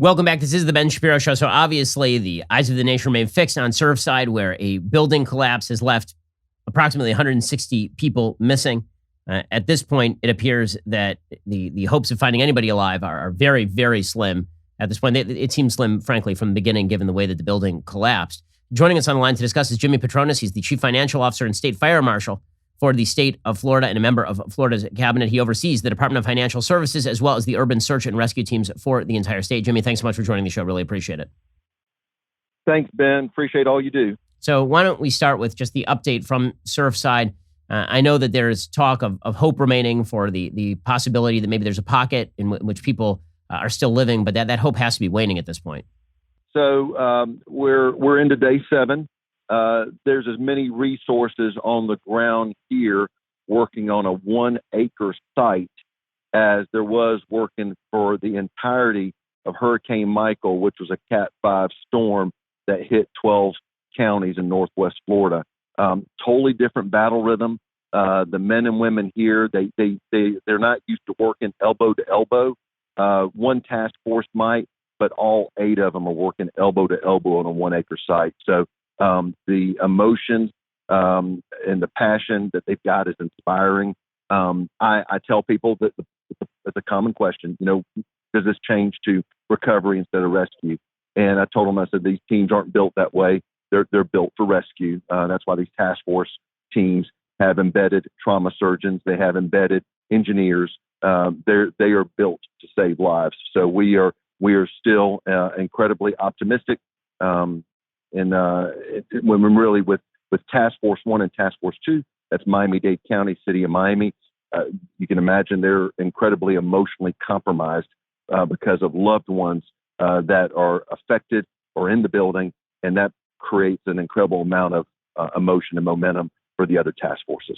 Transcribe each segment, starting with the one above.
Welcome back. This is the Ben Shapiro Show. So obviously the eyes of the nation remain fixed on Surfside, where a building collapse has left approximately 160 people missing. At this point, it appears that the hopes of finding anybody alive are very, very slim. At this point, it seems slim, frankly, from the beginning, given the way that the building collapsed. Joining us on the line to discuss is Jimmy Petronas. He's the Chief Financial Officer and State Fire Marshal for the state of Florida and a member of Florida's cabinet. He oversees the Department of Financial Services as well as the urban search and rescue teams for the entire state. Jimmy, thanks so much for joining the show. Really appreciate it. Thanks, Ben. Appreciate all you do. So why don't we start with just the update from Surfside? I know that there's talk of hope remaining for the possibility that maybe there's a pocket in which people are still living, but that hope has to be waning at this point. So we're into day 7. There's as many resources on the ground here working on a 1-acre site as there was working for the entirety of Hurricane Michael, which was a Cat 5 storm that hit 12 counties in Northwest Florida. Totally different battle rhythm. The men and women here, they're not used to working elbow to elbow. One task force might, but all 8 of them are working elbow to elbow on a 1-acre site. So the emotions and the passion that they've got is inspiring. I tell people that it's a common question, does this change to recovery instead of rescue? And I told them, I said, these teams aren't built that way. They're built for rescue. That's why these task force teams have embedded trauma surgeons. They have embedded engineers. They are built to save lives. So we are still incredibly optimistic. And when we're really with Task Force 1 and Task Force 2, that's Miami-Dade County, City of Miami. You can imagine they're incredibly emotionally compromised because of loved ones that are affected or in the building, and that creates an incredible amount of emotion and momentum for the other task forces.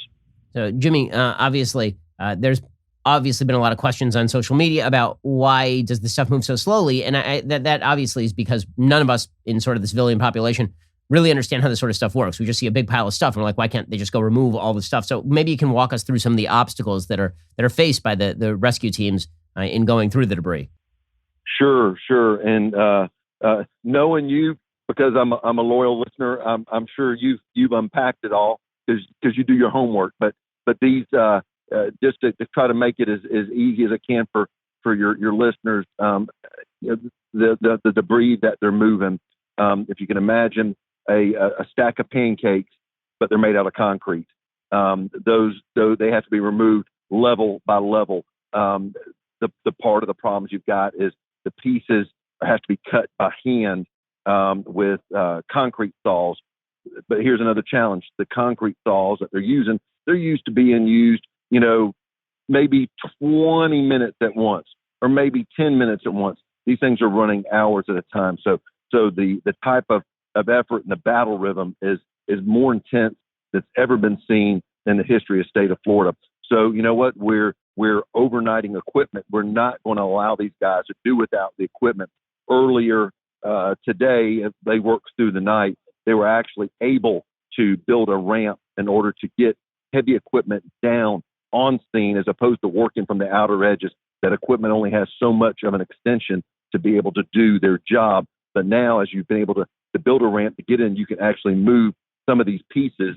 So, Jimmy, obviously, there's obviously been a lot of questions on social media about why does this stuff move so slowly, and that obviously is because none of us in sort of the civilian population really understand how this sort of stuff works. We just see a big pile of stuff, and we're like, why can't they just go remove all the stuff? So maybe you can walk us through some of the obstacles that are faced by the rescue teams in going through the debris. Sure. And knowing you, because I'm a loyal listener, I'm sure you've unpacked it all because you do your homework. But these just to try to make it as easy as I can for your listeners, the debris that they're moving. If you can imagine a stack of pancakes, but they're made out of concrete. Those they have to be removed level by level. The part of the problems you've got is the pieces have to be cut by hand with concrete saws. But here's another challenge: the concrete saws that they're used to being used, maybe 20 minutes at once, or maybe 10 minutes at once. These things are running hours at a time. So the type of effort and the battle rhythm is more intense that's ever been seen in the history of the state of Florida. So you know what? We're overnighting equipment. We're not going to allow these guys to do without the equipment. Earlier today, as they worked through the night, they were actually able to build a ramp in order to get heavy equipment down on scene, as opposed to working from the outer edges. That equipment only has so much of an extension to be able to do their job. But now, as you've been able to build a ramp to get in, you can actually move some of these pieces.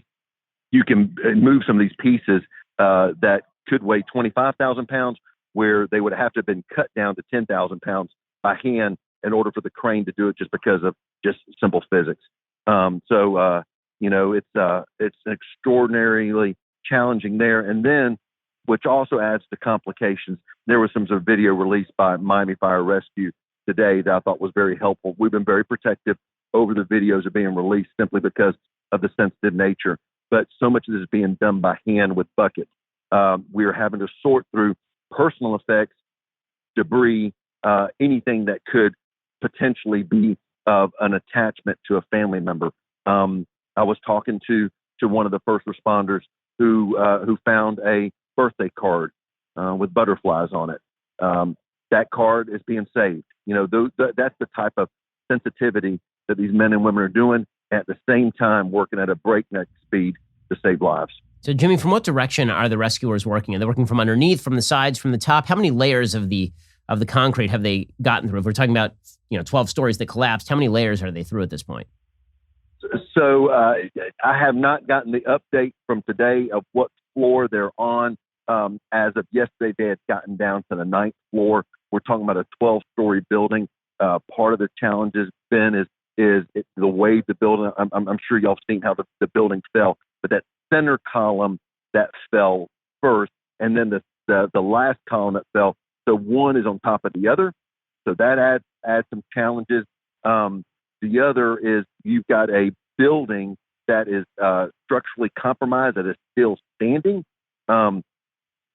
You can move some of these pieces that could weigh 25,000 pounds, where they would have to have been cut down to 10,000 pounds by hand in order for the crane to do it, just because of just simple physics. It's extraordinarily challenging there. And then, which also adds to complications, there was some sort of video released by Miami Fire Rescue today that I thought was very helpful. We've been very protective over the videos are being released simply because of the sensitive nature. But so much of this is being done by hand with buckets. We are having to sort through personal effects, debris, anything that could potentially be of an attachment to a family member. I was talking to one of the first responders who found a birthday card with butterflies on it. That card is being saved. That's the type of sensitivity that these men and women are doing, at the same time working at a breakneck speed to save lives. So, Jimmy, from what direction are the rescuers working? Are they working from underneath, from the sides, from the top? How many layers of the of the concrete have they gotten through? If we're talking about 12 stories that collapsed, how many layers are they through at this point? So I have not gotten the update from today of what floor they're on. As of yesterday, they had gotten down to the 9th floor. We're talking about a 12-story building. Part of the challenge has been is the way the building. I'm sure y'all seen how the building fell, but that center column that fell first, and then the last column that fell. So one is on top of the other. So that adds some challenges. The other is you've got a building that is structurally compromised that is still standing. An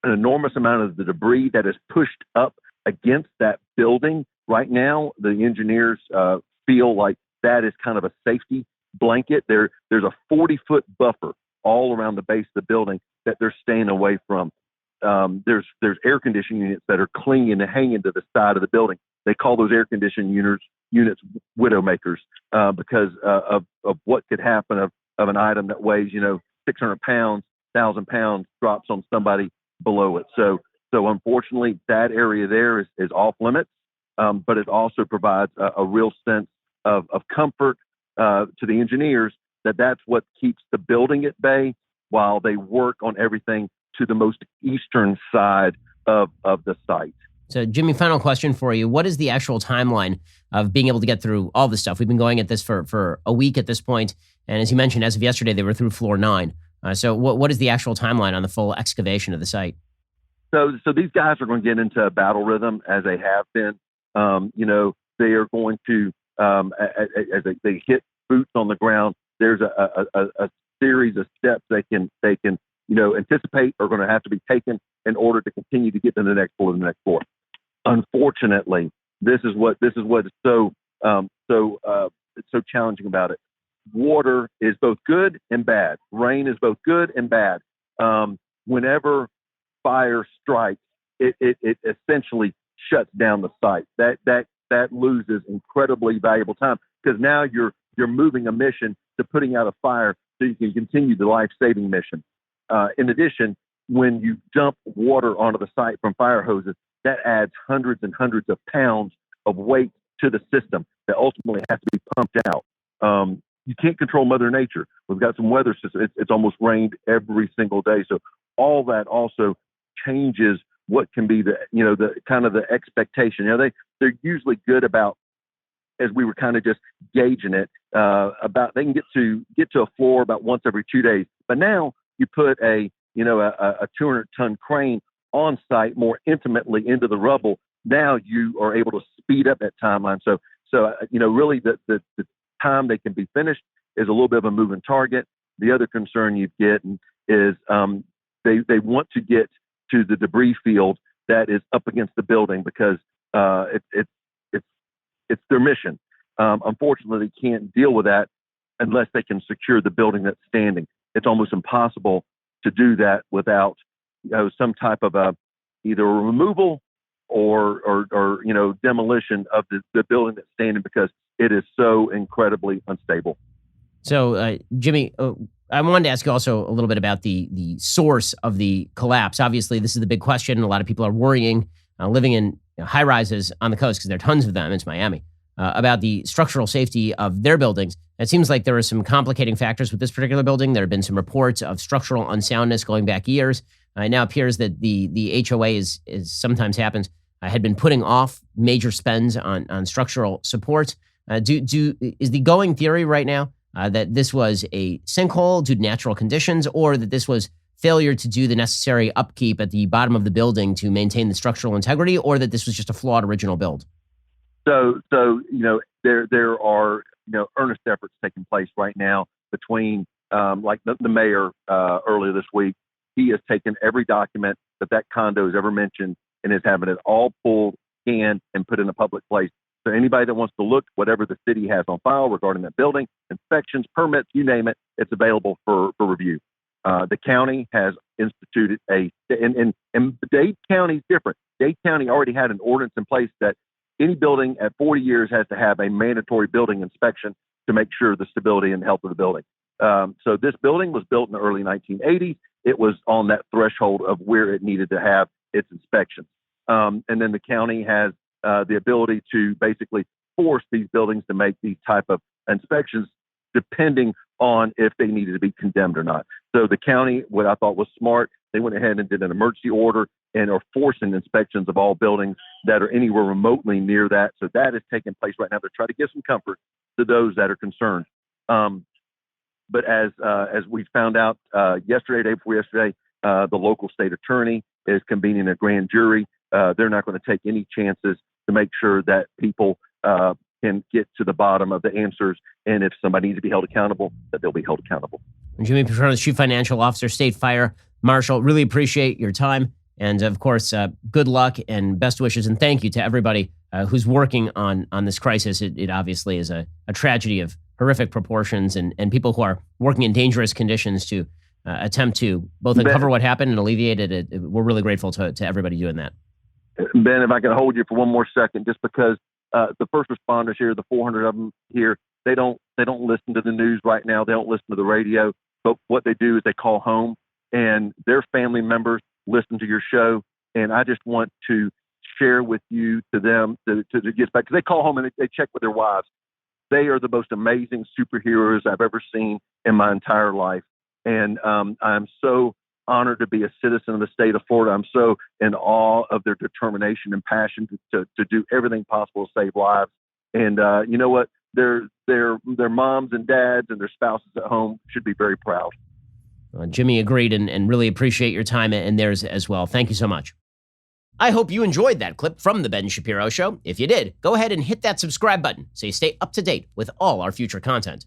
enormous amount of the debris that is pushed up against that building right now. The engineers feel like that is kind of a safety blanket. There's a 40-foot buffer all around the base of the building that they're staying away from. There's air conditioning units that are clinging and hanging to the side of the building. They call those air conditioning units widowmakers because of what could happen of an item that weighs 600 pounds, 1,000 pounds drops on somebody below it. So unfortunately, that area there is off limits, but it also provides a real sense of comfort to the engineers that that's what keeps the building at bay while they work on everything to the most eastern side of the site. So, Jimmy, final question for you. What is the actual timeline of being able to get through all this stuff? We've been going at this for a week at this point, and as you mentioned, as of yesterday, they were through floor 9. So what is the actual timeline on the full excavation of the site? So these guys are going to get into a battle rhythm as they have been. They are going to, as they hit boots on the ground, there's a series of steps they can anticipate are going to have to be taken in order to continue to get to the next floor. Unfortunately, this is what is so challenging about it. Water is both good and bad. Rain is both good and bad. Whenever fire strikes, it essentially shuts down the site. That loses incredibly valuable time because now you're moving a mission to putting out a fire so you can continue the life-saving mission. In addition, when you dump water onto the site from fire hoses, that adds hundreds and hundreds of pounds of weight to the system that ultimately has to be pumped out. You can't control Mother Nature. We've got some weather systems. It's almost rained every single day. So all that also changes what can be the kind of the expectation. They're usually good about, as we were kind of just gauging it, about they can get to a floor about once every 2 days. But now you put a 200-ton crane on site more intimately into the rubble. Now you are able to speed up that timeline. So really the time they can be finished is a little bit of a moving target. The other concern you get is they want to get to the debris field that is up against the building because it's their mission. Unfortunately, they can't deal with that unless they can secure the building that's standing. It's almost impossible to do that without some type of either a removal or demolition of the building that's standing because it is so incredibly unstable. So, Jimmy, I wanted to ask you also a little bit about the source of the collapse. Obviously, this is the big question. A lot of people are worrying, living in high rises on the coast because there are tons of them. It's Miami. About the structural safety of their buildings. It seems like there are some complicating factors with this particular building. There have been some reports of structural unsoundness going back years. It now appears that the HOA is sometimes happens had been putting off major spends on structural support. Is the going theory right now that this was a sinkhole due to natural conditions, or that this was failure to do the necessary upkeep at the bottom of the building to maintain the structural integrity, or that this was just a flawed original build? So there are earnest efforts taking place right now between like the mayor earlier this week. He has taken every document that condo has ever mentioned and is having it all pulled, scanned, and put in a public place. So anybody that wants to look, whatever the city has on file regarding that building, inspections, permits, you name it, it's available for review. The county has instituted and Dade County is different. Dade County already had an ordinance in place that any building at 40 years has to have a mandatory building inspection to make sure the stability and health of the building. So this building was built in the early 1980s. It was on that threshold of where it needed to have its inspections. And then the county has the ability to basically force these buildings to make these type of inspections depending on if they needed to be condemned or not. So the county, what I thought was smart, they went ahead and did an emergency order and are forcing inspections of all buildings that are anywhere remotely near that. So that is taking place right now to try to give some comfort to those that are concerned. But as we found out yesterday, day before yesterday, the local state attorney is convening a grand jury. They're not going to take any chances to make sure that people can get to the bottom of the answers. And if somebody needs to be held accountable, that they'll be held accountable. Jimmy Petronis, Chief Financial Officer, State Fire Marshal, really appreciate your time. And of course, good luck and best wishes. And thank you to everybody who's working on this crisis. It obviously is a tragedy of horrific proportions, and people who are working in dangerous conditions to attempt to both uncover what happened and alleviate it. We're really grateful to everybody doing that. Ben, if I can hold you for one more second, just because the first responders here, the 400 of them here, they don't listen to the news right now. They don't listen to the radio. But what they do is they call home, and their family members listen to your show. And I just want to share with you, to them, to get back, because they call home and they check with their wives. They are the most amazing superheroes I've ever seen in my entire life. And I'm so honored to be a citizen of the state of Florida. I'm so in awe of their determination and passion to do everything possible to save lives. And you know what? Their moms and dads and their spouses at home should be very proud. Jimmy agreed, and really appreciate your time and theirs as well. Thank you so much. I hope you enjoyed that clip from The Ben Shapiro Show. If you did, go ahead and hit that subscribe button so you stay up to date with all our future content.